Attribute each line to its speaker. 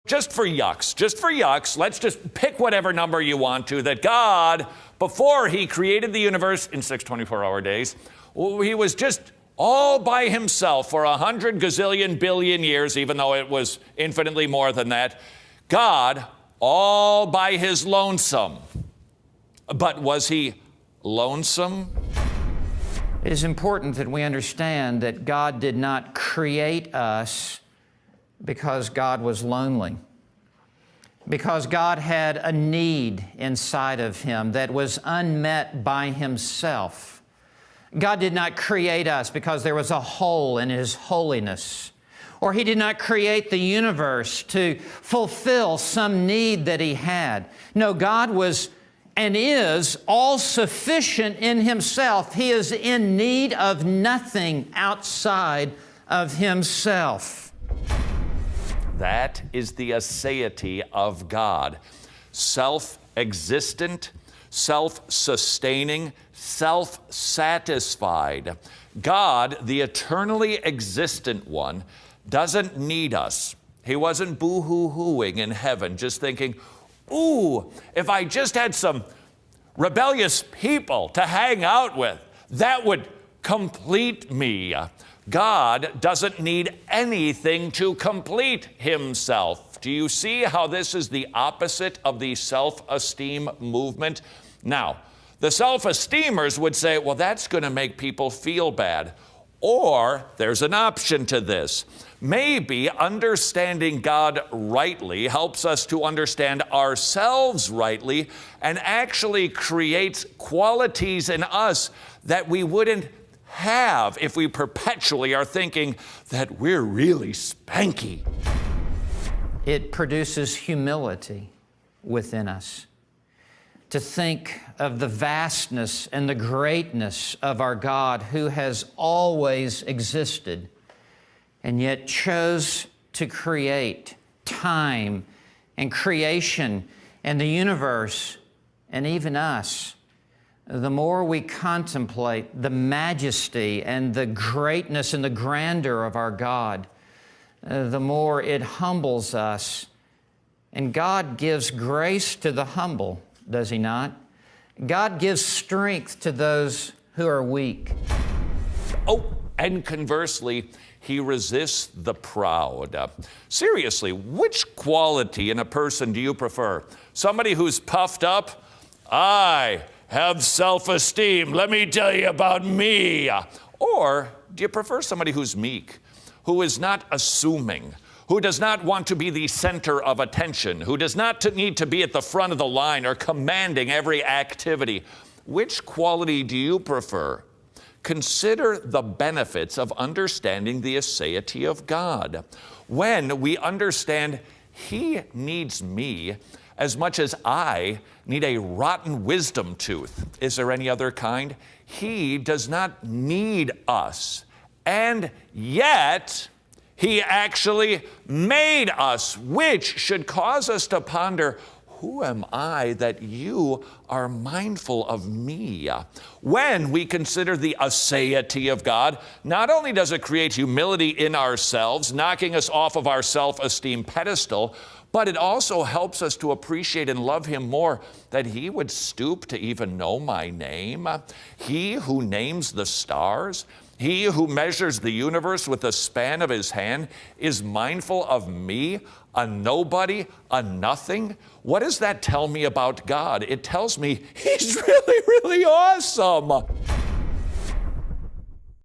Speaker 1: Just for yucks, let's just pick whatever number you want to, that God, before he created the universe in 6 24-hour days, he was just all by himself for 100 gazillion billion years, even though it was infinitely more than that. God, all by his lonesome. But was he lonesome?
Speaker 2: It is important that we understand that God did not create us because God was lonely, because God had a need inside of him that was unmet by himself. God did not create us because there was a hole in his holiness, or he did not create the universe to fulfill some need that he had. No, God was and is all-sufficient in himself. He is in need of nothing outside of himself.
Speaker 1: That is the aseity of God. Self-existent, self-sustaining, self-satisfied. God, the eternally existent one, doesn't need us. He wasn't boo-hoo-hooing in heaven, just thinking, ooh, if I just had some rebellious people to hang out with, that would complete me. God doesn't need anything to complete himself. Do you see how this is the opposite of the self-esteem movement? Now, the self-esteemers would say, well, that's going to make people feel bad. Or there's an option to this. Maybe understanding God rightly helps us to understand ourselves rightly and actually creates qualities in us that we wouldn't have if we perpetually are thinking that we're really spanky.
Speaker 2: It produces humility within us to think of the vastness and the greatness of our God, who has always existed and yet chose to create time and creation and the universe and even us. The more we contemplate the majesty and the greatness and the grandeur of our God, the more it humbles us. And God gives grace to the humble, does he not? God gives strength to those who are weak.
Speaker 1: Oh, and conversely, he resists the proud. Seriously, which quality in a person do you prefer? Somebody who's puffed up? I have self-esteem. Let me tell you about me. Or do you prefer somebody who's meek, who is not assuming, who does not want to be the center of attention, who does not need to be at the front of the line or commanding every activity? Which quality do you prefer? Consider the benefits of understanding the aseity of God. When we understand he needs me as much as I need a rotten wisdom tooth. Is there any other kind? He does not need us. And yet, he actually made us, which should cause us to ponder, who am I that you are mindful of me? When we consider the aseity of God, not only does it create humility in ourselves, knocking us off of our self-esteem pedestal, but it also helps us to appreciate and love him more, that he would stoop to even know my name. He who names the stars, he who measures the universe with the span of his hand, is mindful of me, a nobody, a nothing. What does that tell me about God? It tells me he's really, really awesome.